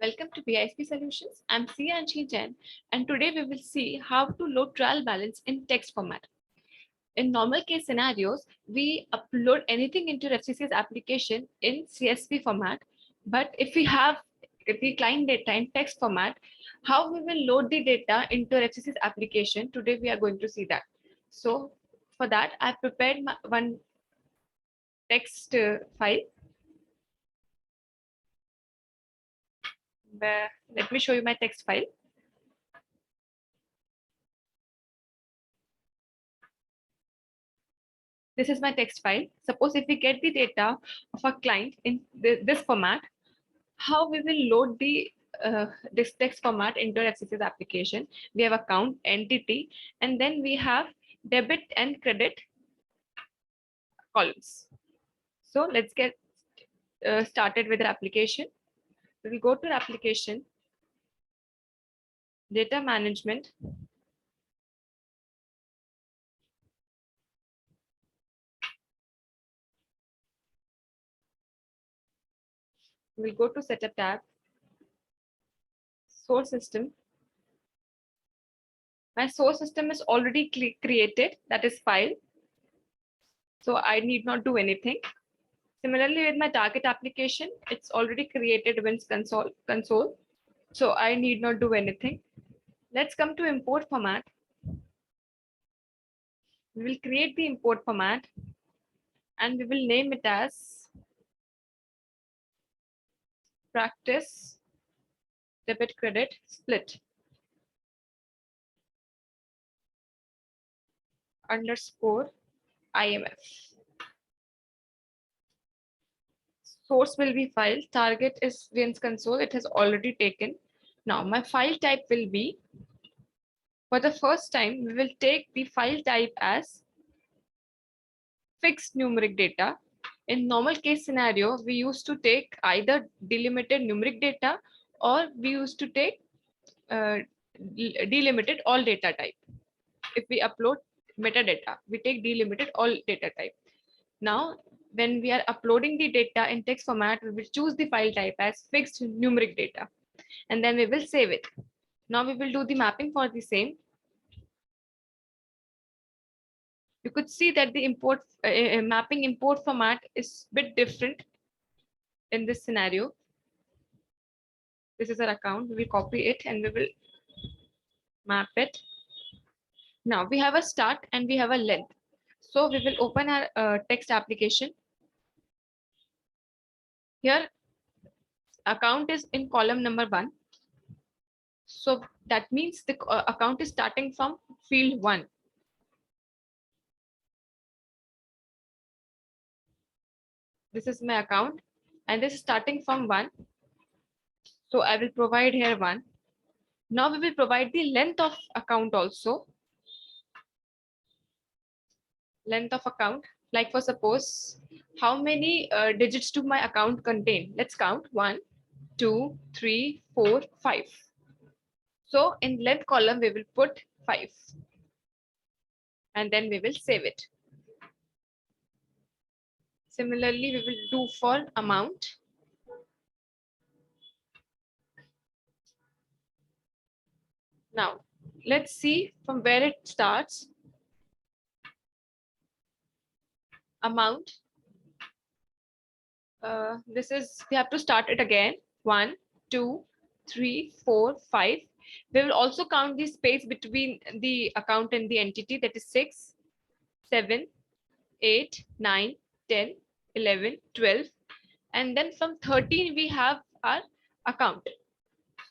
Welcome to BISP Solutions. I'm Sianchi Jain, and today we will see how to load trial balance in text format. In normal case scenarios, we upload anything into FCC's application in CSV format. But if we have the client data in text format, how we will load the data into FCC's application, today we are going to see that. So for that, I prepared one text file. Let me show you my text file. This is my text file. Suppose if we get the data of a client in this format, how we will load this text format into FCC's application. We have account, entity, and then we have debit and credit columns. So let's get started with the application. We will go to the application, data management. We'll go to setup tab, source system. My source system is already created, that is file. So I need not do anything. Similarly, with my target application, it's already created with console. So I need not do anything. Let's come to import format. We will create the import format and we will name it as practice debit credit split underscore IMF. Source will be file. Target is Vince console. It has already taken. Now my file type will be, for the first time, we will take the file type as fixed numeric data. In normal case scenario, we used to take either delimited numeric data or we used to take delimited all data type. If we upload metadata, we take delimited all data type. Now, when we are uploading the data in text format, we will choose the file type as fixed numeric data, and then we will save it. Now we will do the mapping for the same. You could see that the mapping import format is a bit different in this scenario. This is our account. We will copy it and we will map it. Now we have a start and we have a length. So we will open our text application. Here, account is in column number 1. So that means the account is starting from field 1. This is my account and this is starting from 1. So I will provide here 1. Now we will provide the length of account also. Length of account, like for suppose, how many digits do my account contain? Let's count 1, 2, 3, 4, 5. So in length column, we will put 5. And then we will save it. Similarly, we will do for amount. Now, let's see from where it starts. Amount. This is, we have to start it again. 1, 2, 3, 4, 5. We will also count the space between the account and the entity, that is 6, 7, 8, 9, 10, 11, 12. And then from 13, we have our account.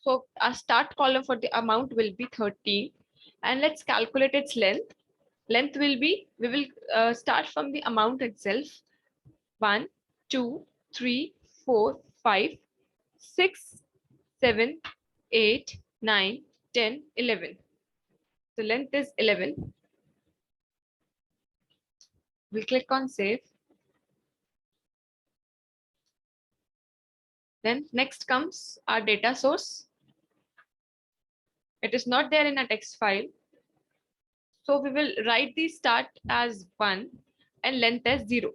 So our start column for the amount will be 13. And let's calculate its length. Length will be, we will start from the amount itself. 1, 2, 3, 4, 5, 6, 7, 8, 9, 10, 11. So length is 11. We'll click on save. Then next comes our data source. It is not there in a text file. So we will write the start as 1 and length as 0.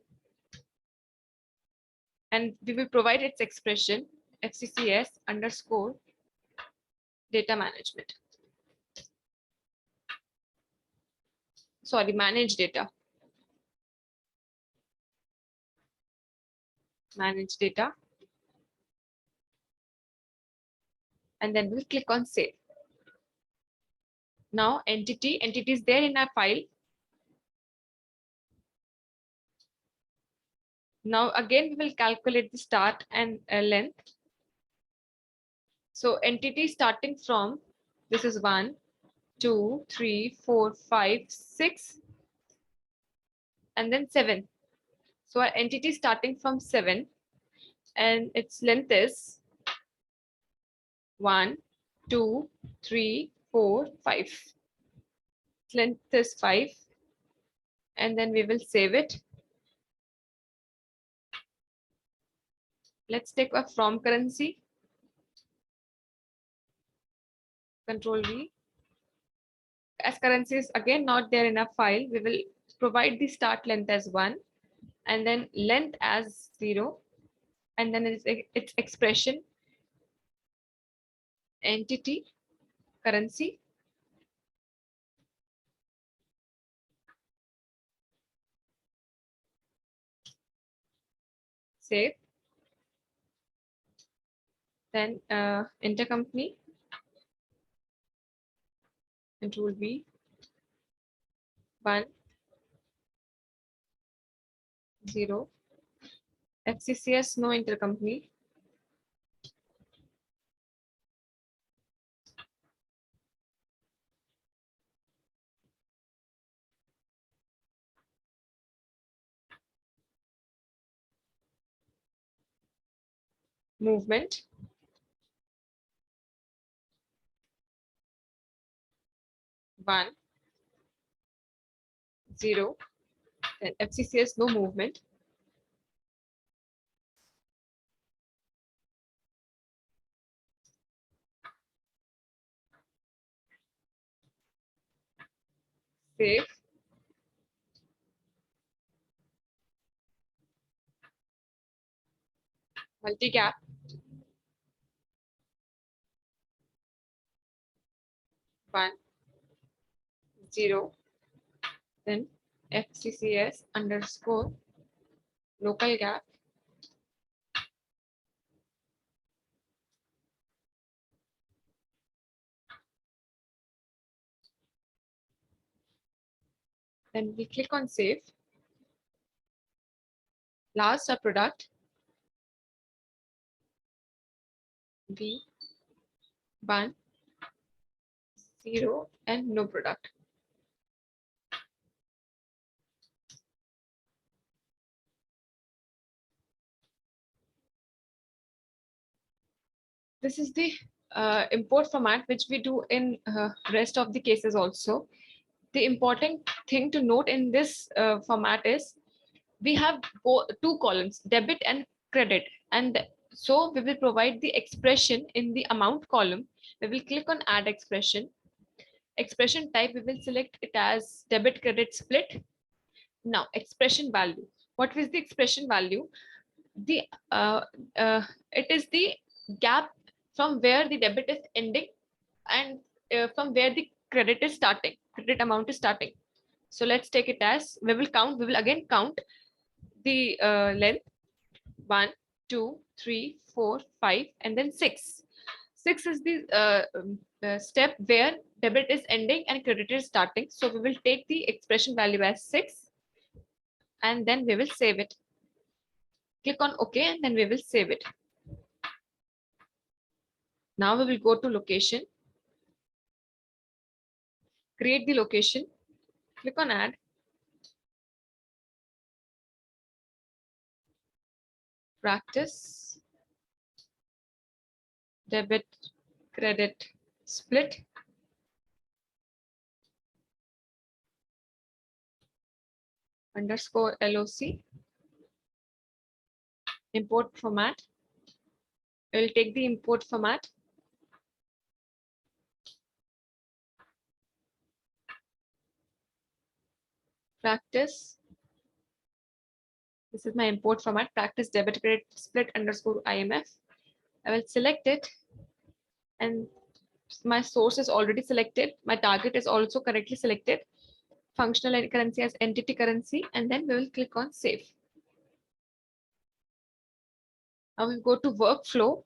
And we will provide its expression. FCCs underscore data management. Sorry, manage data. Manage data. And then we'll click on save. Now entity is there in our file. Now again, we will calculate the start and length. So entity starting from, this is 1, 2, 3, 4, 5, 6, and then 7. So our entity starting from 7 and its length is 1, 2, 3, 4, 5. Length is 5. And then we will save it. Let's take a from currency. Control V. As currency is again not there in a file, we will provide the start length as 1 and then length as 0. And then its expression, entity, currency. Save. Then intercompany. Control V. 1, 0. FCCs, no intercompany. Movement. 1, 0. Then FCCs, no movement. Save. Multi-gap. 1, 0. Then FCCs underscore local gap. Then we click on save. Last, a product. V, 1, 0, and no product. This is the import format which we do in rest of the cases also. The important thing to note in this format is we have two columns, debit and credit. And so we will provide the expression in the amount column. We will click on add expression. Expression type, we will select it as debit credit split. Now expression value. What is the expression value? The it is the gap from where the debit is ending and from where the credit is starting, credit amount is starting. So let's take it as we will again count the length 1, 2, 3, 4, 5, and then 6. 6 is the step where debit is ending and credit is starting. So we will take the expression value as 6 and then we will save it. Click on OK and then we will save it. Now we will go to location, create the location, click on add, practice, debit, credit, split, underscore LOC, import format. We'll take the import format. Practice. This is my import format, practice debit credit split underscore IMF. I will select it, and my source is already selected. My target is also correctly selected. Functional currency as entity currency, and then we will click on save. Now we'll go to workflow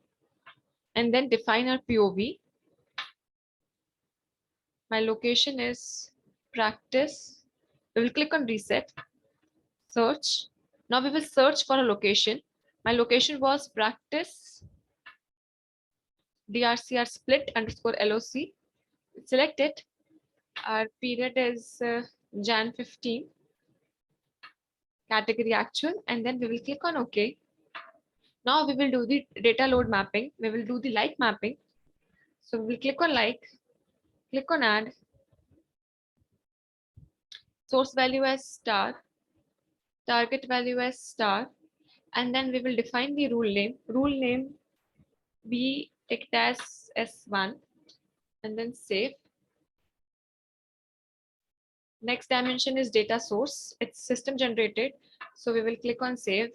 and then define our POV. My location is practice. We will click on reset, search. Now we will search for a location. My location was practice DRCR split underscore LOC. Select it. Our period is Jan 15. Category actual, and then we will click on OK. Now we will do the data load mapping. We will do the like mapping. So we will click on like, click on add, source value as star, target value as star, and then we will define the rule name. Rule name be take it as S1, and then save. Next dimension is data source. It's system generated. So we will click on save.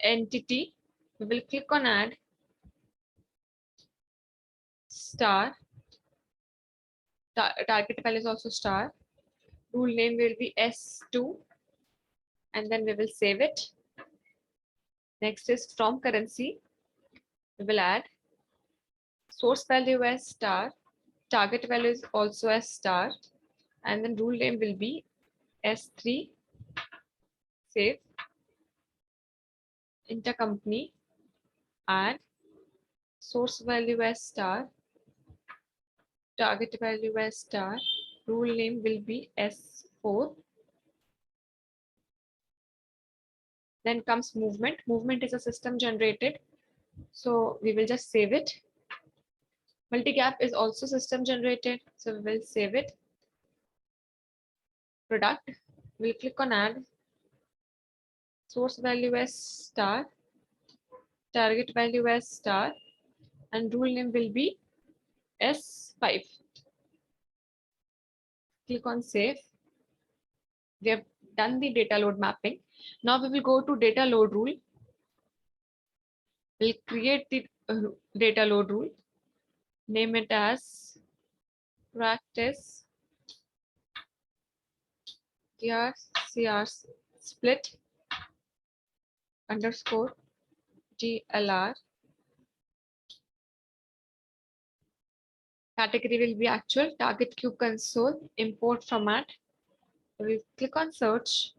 Entity, we will click on add, star, target value is also star. Rule name will be S2, and then we will save it. Next is from currency. We will add source value as star, target value is also as star, and then rule name will be S3, save. Intercompany, add source value as star, target value as star, rule name will be S4. Then comes movement. Movement is a system generated, so we will just save it. Multi-gap is also system generated, so we will save it. Product, we'll click on add, source value as star, target value as star, and rule name will be S5. Click on save. We have done the data load mapping. Now we will go to data load rule. We'll create the data load rule. Name it as practice DRCR split underscore DLR. Category will be actual, target cube console, import format. We click on search,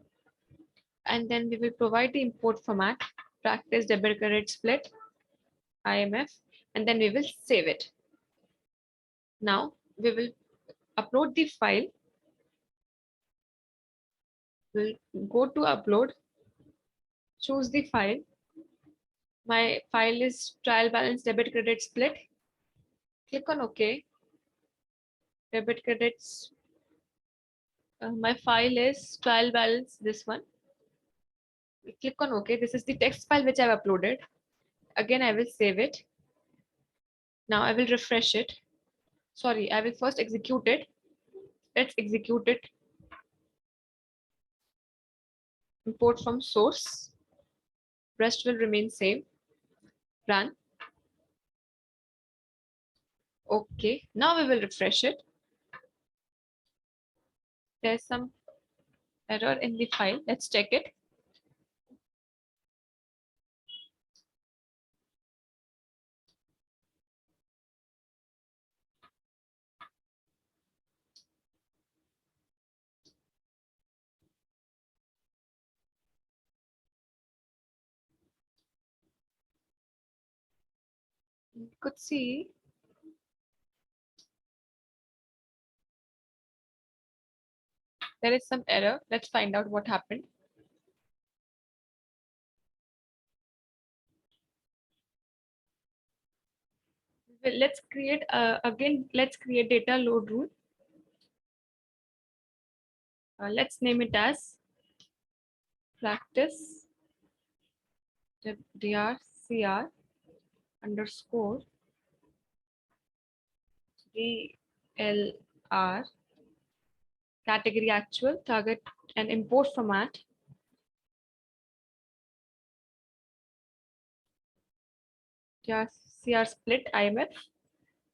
and then we will provide the import format, practice debit credit split, IMF, and then we will save it. Now we will upload the file. We'll go to upload, choose the file. My file is trial balance debit credit split. Click on OK. Debit credits. My file is trial balance, this one. Click on OK. This is the text file which I've uploaded. Again, I will save it. Now I will refresh it. Sorry, I will first execute it. Let's execute it. Import from source. Rest will remain same. Run. Okay, now we will refresh it. There's some error in the file. Let's check it. You could see there is some error. Let's find out what happened. Well, let's create again. Let's create data load rule. Let's name it as practice DRCR underscore DLR, category actual, target and import format. DRCR split IMF.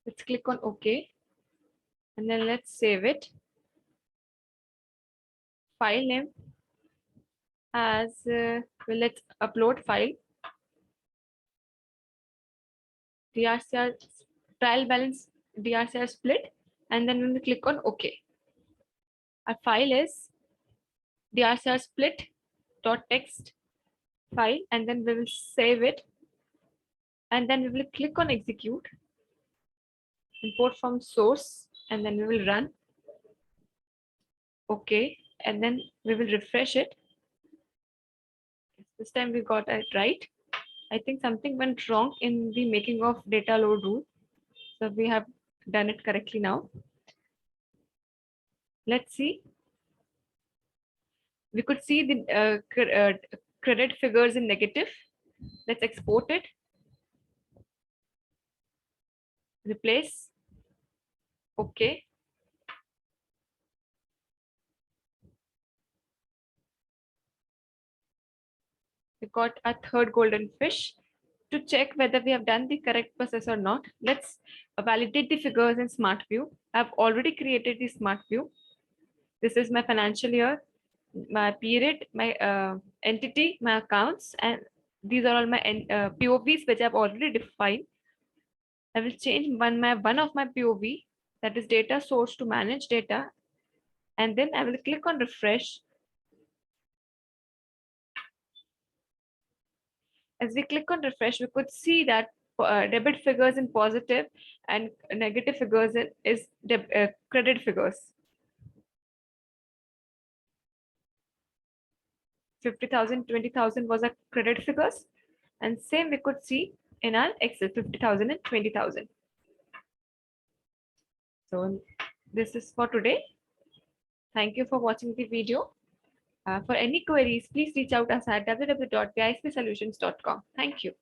Let's click on OK. And then let's save it. File name as, well, let's upload file. DRCR trial balance DRCR split. And then when we click on OK. Our file is DRCR split .text file, and then we will save it, and then we will click on execute, import from source, and then we will run. Okay, and then we will refresh it. This time we got it right. I think something went wrong in the making of data load rule, so we have done it correctly now. Let's see. We could see the credit figures in negative. Let's export it. Replace. Okay. We got a third golden fish. To check whether we have done the correct process or not, let's validate the figures in Smart View. I've already created the Smart View. This is my financial year, my period, my entity, my accounts, and these are all my POVs which I've already defined. I will change one of my POV, that is data source, to manage data, and then I will click on refresh. As we click on refresh, we could see that debit figures in positive and negative figures is credit figures. 50,000, 20,000 was a credit figures, and same we could see in our Excel, 50,000 and 20,000. So this is for today. Thank you for watching the video. For any queries, please reach out us at www.bispsolutions.com. Thank you.